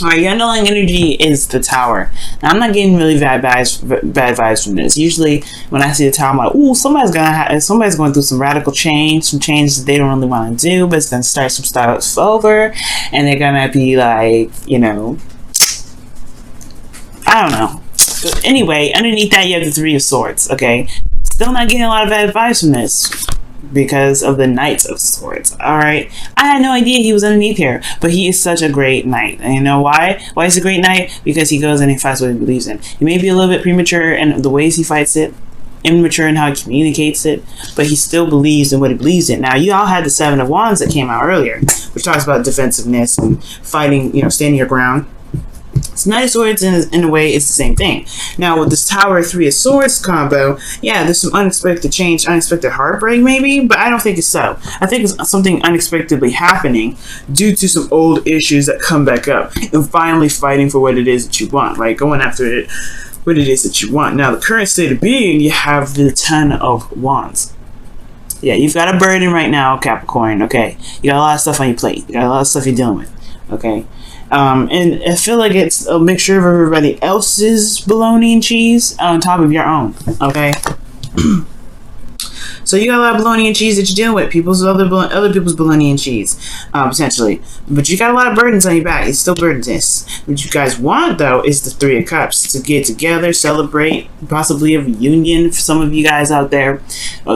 All right, your underlying energy is the Tower. Now, I'm not getting really bad vibes from this. Usually, when I see the Tower, I'm like, "Ooh, somebody's going through some radical change, some changes that they don't really want to do, but it's gonna start some stuff over, and they're gonna be like, you know, I don't know." But anyway, underneath that, you have the Three of Swords. Okay, still not getting a lot of bad vibes from this, because of the Knight of Swords. Alright, I had no idea he was underneath here, but he is such a great knight. And you know why? Why is he a great knight? Because he goes and he fights what he believes in. He may be a little bit premature in the ways he fights it, immature in how he communicates it, but he still believes in what he believes in. Now, you all had the Seven of Wands that came out earlier, which talks about defensiveness and fighting, you know, standing your ground. So Knight of Swords, in a way, it's the same thing. Now, with this Tower Three of Swords combo, yeah, there's some unexpected change, unexpected heartbreak maybe, but I don't think it's so. I think it's something unexpectedly happening due to some old issues that come back up and finally fighting for what it is that you want, right? Going after it, what it is that you want. Now, the current state of being, you have the Ten of Wands. Yeah, you've got a burden right now, Capricorn, okay? You got a lot of stuff on your plate. You got a lot of stuff you're dealing with, okay? And I feel like it's a mixture of everybody else's bologna and cheese on top of your own, okay? So you got a lot of bologna and cheese that you're dealing with, other people's bologna and cheese, potentially. But you got a lot of burdens on your back. It's still burdens. What you guys want, though, is the Three of Cups. To get together, celebrate, possibly a reunion for some of you guys out there.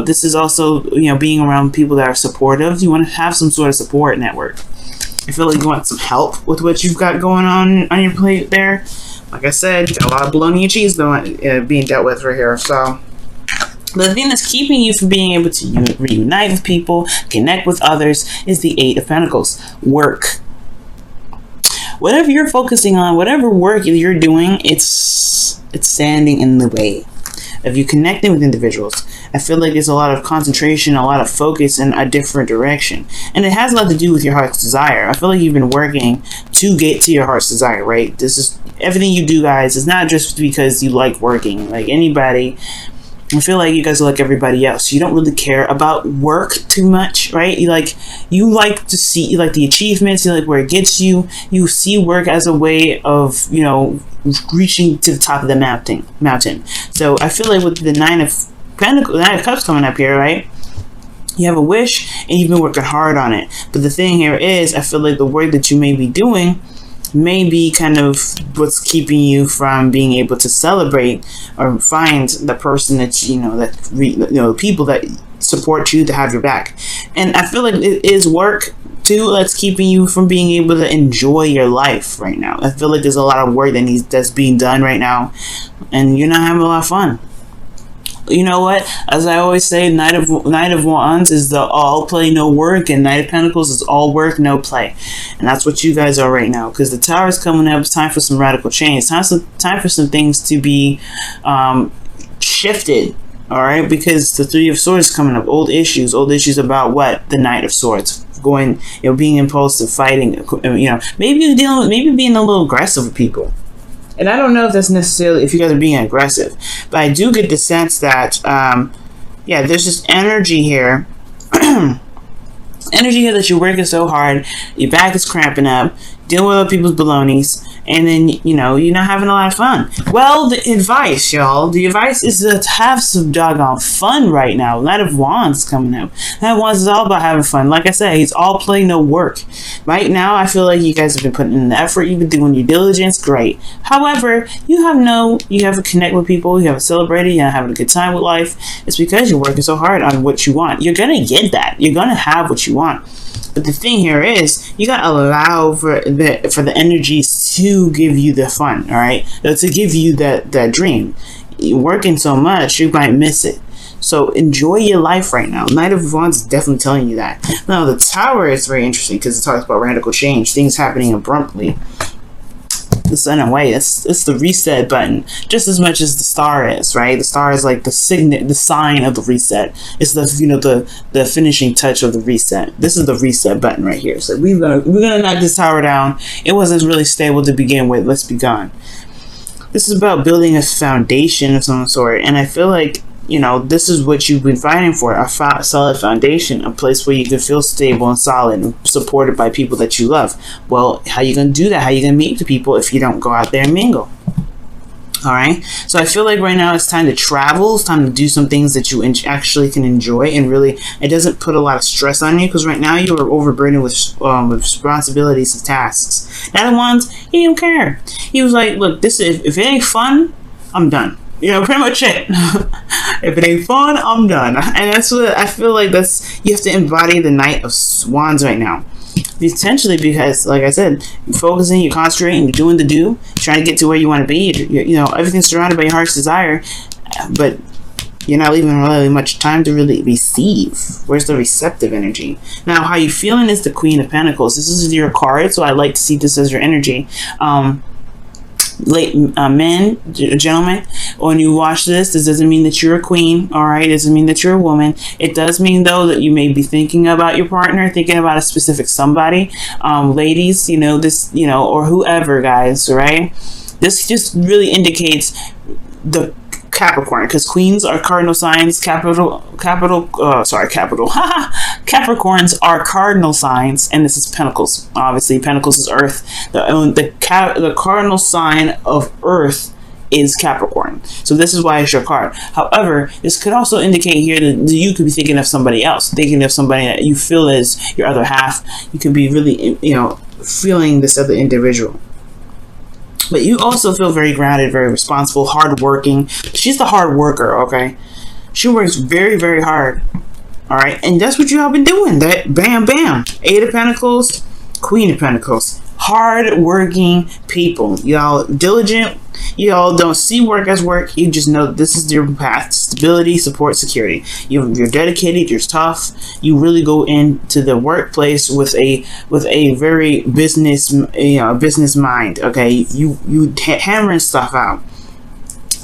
This is also, you know, being around people that are supportive. You want to have some sort of support network. I feel like you want some help with what you've got going on your plate there. Like I said, you got a lot of bologna and cheese being dealt with right here. So the thing that's keeping you from being able to reunite with people, connect with others, is the Eight of Pentacles. Work. Whatever you're focusing on, whatever work you're doing, it's standing in the way of you connecting with individuals. I feel like there's a lot of concentration, a lot of focus in a different direction. And it has a lot to do with your heart's desire. I feel like you've been working to get to your heart's desire, right? This is everything you do, guys. It's not just because you like working. Like anybody, I feel like you guys are like everybody else. You don't really care about work too much, right? You like the achievements, you like where it gets you. You see work as a way of, you know, reaching to the top of the mountain. So I feel like with the Nine of Cups coming up here, right? You have a wish and you've been working hard on it. But the thing here is, I feel like the work that you may be doing may be kind of what's keeping you from being able to celebrate or find the person that people that support you, to have your back. And I feel like it is work too that's keeping you from being able to enjoy your life right now. I feel like there's a lot of work that's being done right now, and you're not having a lot of fun. You know what? As I always say, Knight of Wands is the all play, no work, and Knight of Pentacles is all work, no play. And that's what you guys are right now, because the Tower is coming up. It's time for some radical change. It's time for some things to be shifted. All right, because the Three of Swords is coming up. Old issues about what? The Knight of Swords. Going, you know, being impulsive, fighting, you know, maybe being a little aggressive with people. And I don't know if that's necessarily if you guys are being aggressive, but I do get the sense that, yeah, there's just energy here. Energy here that you're working so hard, your back is cramping up, dealing with other people's balonies, and then, you know, you're not having a lot of fun. Well, the advice, y'all, the advice is to have some doggone fun right now. Knight of Wands coming up. Knight of Wands is all about having fun. Like I said, it's all play, no work. Right now, I feel like you guys have been putting in the effort, you've been doing your diligence, great. However, you have to connect with people, you have to celebrate it, you're having a good time with life. It's because you're working so hard on what you want. You're going to get that. You're going to have what you want. But the thing here is, you gotta allow for the energies to give you the fun, all right? To give you that dream. You're working so much, you might miss it. So enjoy your life right now. Knight of Wands is definitely telling you that. Now, the Tower is very interesting because it talks about radical change, things happening abruptly. The Sun and Way, it's the reset button just as much as the Star is, right? The Star is like the sign of the reset. It's the finishing touch of the reset. This is the reset button right here. So we're gonna knock this tower down. It wasn't really stable to begin with. Let's be gone. This is about building a foundation of some sort, and I feel like you know, this is what you've been fighting for, a solid foundation, a place where you can feel stable and solid and supported by people that you love. Well, how you going to do that? How you going to meet the people if you don't go out there and mingle? All right. So I feel like right now it's time to travel. It's time to do some things that you actually can enjoy, and really, it doesn't put a lot of stress on you, because right now you are overburdened with responsibilities and tasks. That ones, he didn't care. He was like, look, this is, if it ain't fun, I'm done. You know, pretty much it. If it ain't fun, I'm done. And that's what I feel like. That's, you have to embody the Knight of Wands right now. Essentially, because, like I said, you're focusing, you're concentrating, you're doing the do, trying to get to where you want to be. You know, everything's surrounded by your heart's desire, but you're not leaving really much time to really receive. Where's the receptive energy? Now, how you feeling is the Queen of Pentacles. This is your card, so I like to see this as your energy. Men, gentlemen, when you watch this doesn't mean that you're a queen, all right? It doesn't mean that you're a woman. It does mean, though, that you may be thinking about your partner, thinking about a specific somebody. Ladies, you know, this, you know, or whoever, guys, right? This just really indicates the Capricorn, because queens are cardinal signs. Capricorns are cardinal signs, and this is Pentacles. Obviously, Pentacles is Earth. The cardinal sign of Earth is Capricorn. So this is why it's your card. However, this could also indicate here that you could be thinking of somebody else, thinking of somebody that you feel is your other half. You could be really, you know, feeling this other individual. But you also feel very grounded, very responsible, hardworking. She's the hard worker, okay? She works very, very hard, all right? And that's what you all been doing. That bam, bam. Eight of Pentacles, Queen of Pentacles. Hard-working people. Y'all diligent. Y'all don't see work as work. You just know this is your path. Stability, support, security. You're dedicated. You're tough. You really go into the workplace with a very business mind. Okay, you hammering stuff out.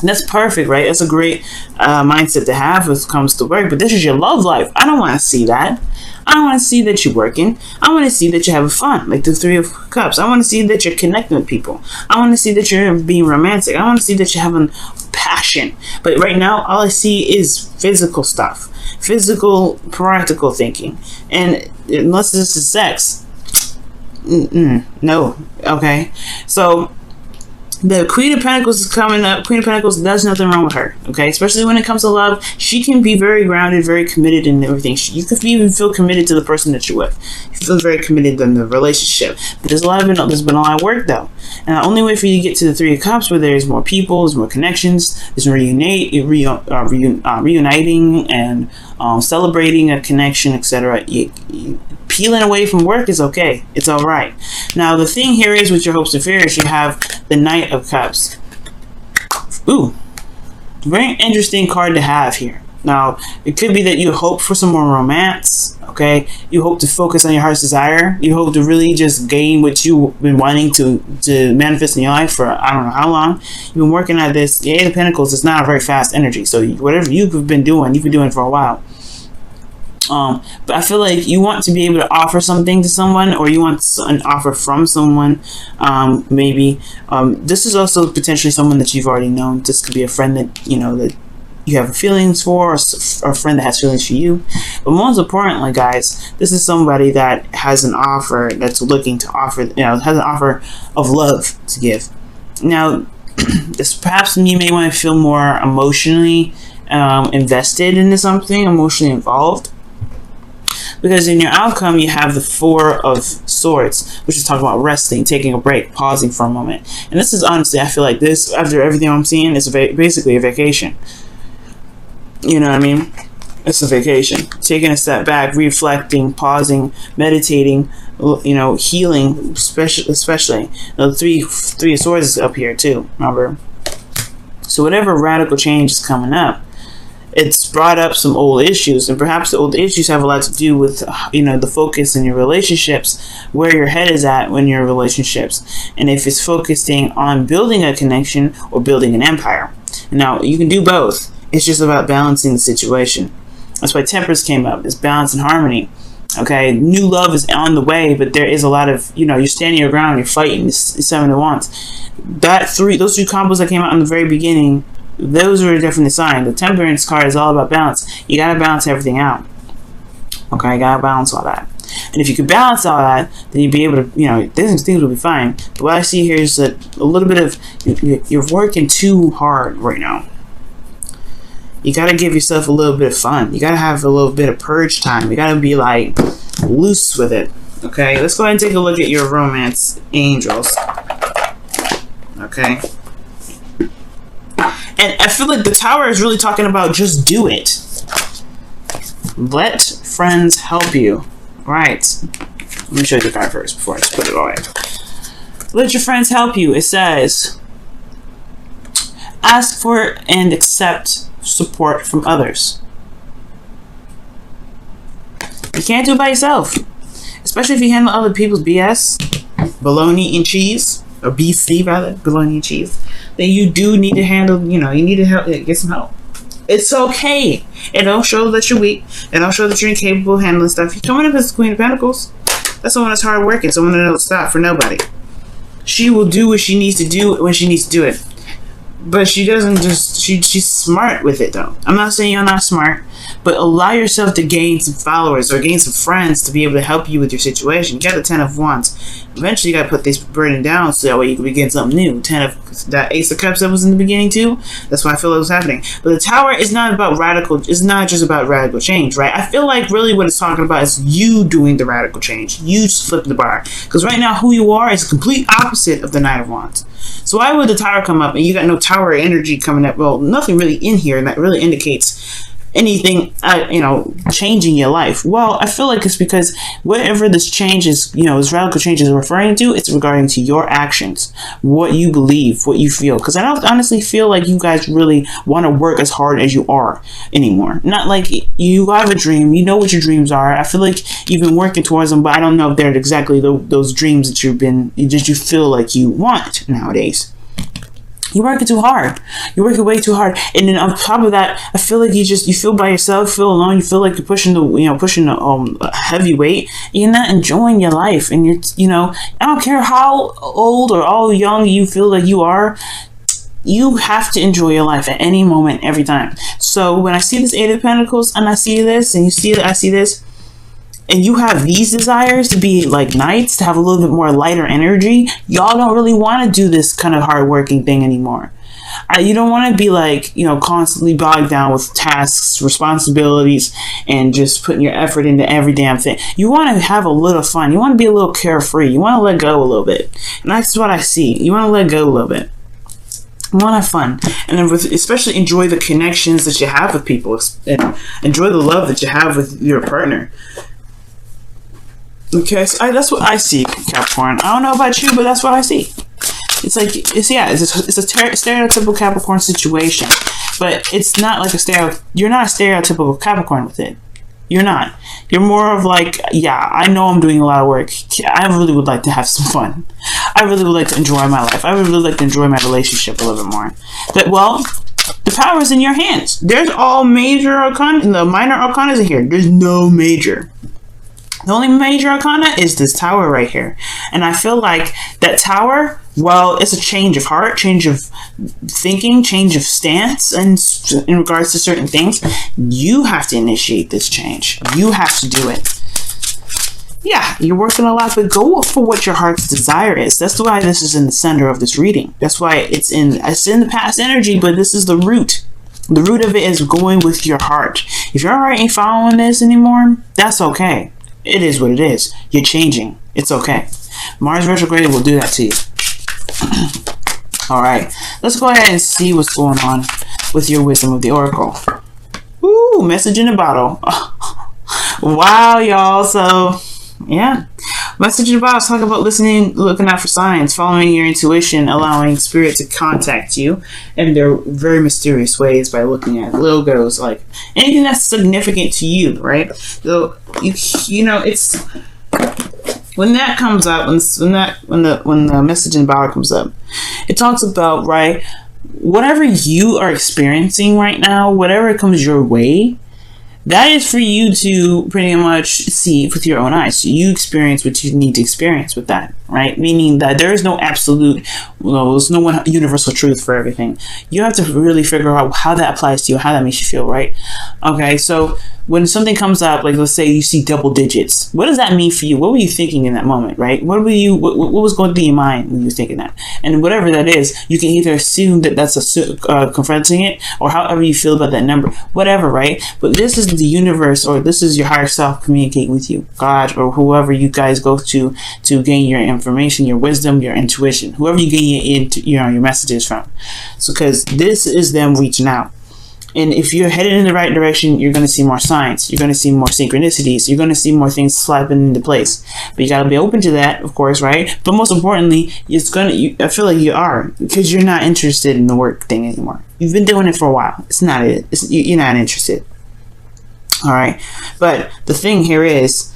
And that's perfect, right? That's a great mindset to have when it comes to work. But this is your love life. I don't want to see that. I don't want to see that you're working. I want to see that you're having fun, like the Three of Cups. I want to see that you're connecting with people. I want to see that you're being romantic. I want to see that you're having passion. But right now, all I see is physical stuff, physical, practical thinking. And unless this is sex, no. Okay, so the Queen of Pentacles is coming up. Queen of Pentacles, there's nothing wrong with her, okay? Especially when it comes to love. She can be very grounded, very committed in everything. You could even feel committed to the person that you're with. You feel very committed in the relationship. But there's been a lot of work, though. And the only way for you to get to the Three of Cups, where there's more people, there's more connections, there's reuniting and celebrating a connection, etc. Peeling away from work is okay. It's all right. Now, the thing here is, with your hopes and fears, you have the Knight of Cups. Ooh, very interesting card to have here. Now, it could be that you hope for some more romance, okay? You hope to focus on your heart's desire. You hope to really just gain what you've been wanting to manifest in your life for I don't know how long. You've been working at this. The Eight of Pentacles is not a very fast energy. So whatever you've been doing it for a while. But I feel like you want to be able to offer something to someone, or you want an offer from someone. Maybe this is also potentially someone that you've already known. This could be a friend that you know that you have feelings for, or a friend that has feelings for you. But most importantly, guys, this is somebody that has an offer, that's looking to offer, has an offer of love to give. Now, this perhaps you may want to feel more emotionally invested into something, emotionally involved. Because in your outcome, you have the Four of Swords, which is talking about resting, taking a break, pausing for a moment. And this is honestly, I feel like this, after everything I'm seeing, is basically a vacation. You know what I mean? It's a vacation. Taking a step back, reflecting, pausing, meditating, healing, especially. The three of Swords is up here too, remember? So whatever radical change is coming up, it's brought up some old issues, and perhaps the old issues have a lot to do with, the focus in your relationships, where your head is at when you're in relationships, and if it's focusing on building a connection or building an empire. Now, you can do both. It's just about balancing the situation. That's why Temperance came up. It's balance and harmony. Okay, new love is on the way, but there is a lot of, you're standing your ground, you're fighting. It's Seven of Wands. Those three combos that came out in the very beginning those are a different sign. The Temperance card is all about balance. You gotta balance everything out. Okay, you gotta balance all that. And if you can balance all that, then you'll be able to, things will be fine. But what I see here is that a little bit of, you're working too hard right now. You gotta give yourself a little bit of fun. You gotta have a little bit of purge time. You gotta be like loose with it. Okay, let's go ahead and take a look at your romance angels. Okay. And I feel like the Tower is really talking about just do it. Let friends help you. Right. Let me show you the card first before I just put it away. Let your friends help you. It says, ask for and accept support from others. You can't do it by yourself. Especially if you handle other people's BS, bologna and cheese, or BC rather, bologna and cheese. Then you do need to handle, you need to help, get some help. It's okay. It don't show that you're weak. It don't show that you're incapable of handling stuff. You're coming up as the Queen of Pentacles. That's someone that's hard working. Someone that don't stop for nobody. She will do what she needs to do when she needs to do it. But she doesn't just, she's smart with it though. I'm not saying you're not smart, but allow yourself to gain some followers or gain some friends to be able to help you with your situation. You got the 10 of Wands. Eventually you got to put this burden down so that way you can begin something new. 10 of, that Ace of Cups that was in the beginning too, that's why I feel it was happening. But the Tower is not about radical, it's not just about radical change, right? I feel like really what it's talking about is you doing the radical change. You just flip the bar. Because right now who you are is the complete opposite of the Knight of Wands. So why would the Tower come up and you got no Tower energy coming up? Well, nothing really in here and that really indicates anything, changing your life. Well, I feel like it's because whatever this change is, this radical change is referring to, it's regarding to your actions, what you believe, what you feel. Because I don't honestly feel like you guys really want to work as hard as you are anymore. Not like you have a dream, you know what your dreams are. I feel like you've been working towards them, but I don't know if they're exactly those dreams that you feel like you want nowadays. You're working too hard. You're working way too hard. And then on top of that, I feel like you feel by yourself, feel alone. You feel like you're pushing the heavy weight. You're not enjoying your life. And I don't care how old or how young you feel like you are. You have to enjoy your life at any moment, every time. So when I see this Eight of Pentacles and I see this and I see this, and you have these desires to be like knights, to have a little bit more lighter energy, y'all don't really want to do this kind of hard-working thing anymore. You don't want to be like, constantly bogged down with tasks, responsibilities, and just putting your effort into every damn thing. You want to have a little fun. You want to be a little carefree. You want to let go a little bit. And that's what I see. You want to let go a little bit. You want to have fun. And then especially enjoy the connections that you have with people. And enjoy the love that you have with your partner. Okay, so that's what I see, Capricorn. I don't know about you, but that's what I see. It's like, it's a stereotypical Capricorn situation, but it's not like you're not a stereotypical Capricorn with it. You're not. You're more of like, yeah, I know I'm doing a lot of work. I really would like to have some fun. I really would like to enjoy my life. I would really like to enjoy my relationship a little bit more. But, well, the power is in your hands. There's all major arcana, the minor arcana in here. There's no major. The only major arcana is this Tower right here. And I feel like that Tower, well, it's a change of heart, change of thinking, change of stance, and in regards to certain things, you have to initiate this change. You have to do it. Yeah, you're working a lot, but go for what your heart's desire is. That's why this is in the center of this reading. That's why it's in the past energy, but this is the root. The root of it is going with your heart. If your heart ain't following this anymore, that's okay. It is what it is. You're changing. It's okay. Mars retrograde will do that to you. Alright. Let's go ahead and see what's going on with your wisdom of the Oracle. Ooh, message in a bottle. Wow, y'all. So, yeah. Message in a bottle. Talk about listening, looking out for signs, following your intuition, allowing spirit to contact you in their very mysterious ways by looking at logos, like anything that's significant to you, right? So it's when that comes up, when the message in the bottle comes up, it talks about, right, whatever you are experiencing right now, whatever comes your way, that is for you to pretty much see with your own eyes. You experience what you need to experience with that, right? Meaning that there is no absolute Well, there's no one universal truth for everything. You have to really figure out how that applies to you, how that makes you feel, right? Okay, so when something comes up, like let's say you see double digits, what does that mean for you? What were you thinking in that moment, right? What was going through your mind when you were thinking that? And whatever that is, you can either assume that that's confronting it, or however you feel about that number, whatever, right? But this is the universe, or this is your higher self communicating with you, God, or whoever you guys go to gain your information, your wisdom, your intuition, whoever you gain your messages from. So because this is them reaching out. And if you're headed in the right direction, you're going to see more signs. You're going to see more synchronicities. You're going to see more things slapping into place. But you got to be open to that, of course, right? But most importantly, I feel like you are, because you're not interested in the work thing anymore. You've been doing it for a while. It's not it. You're not interested. All right. But the thing here is,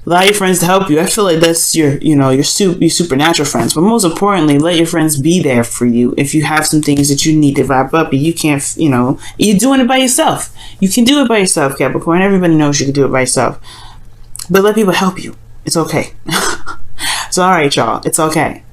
allow your friends to help you. I feel like that's your supernatural friends. But most importantly, let your friends be there for you if you have some things that you need to wrap up and you can't, you're doing it by yourself. You can do it by yourself, Capricorn. Everybody knows you can do it by yourself. But let people help you. It's okay. It's all right, y'all. It's okay.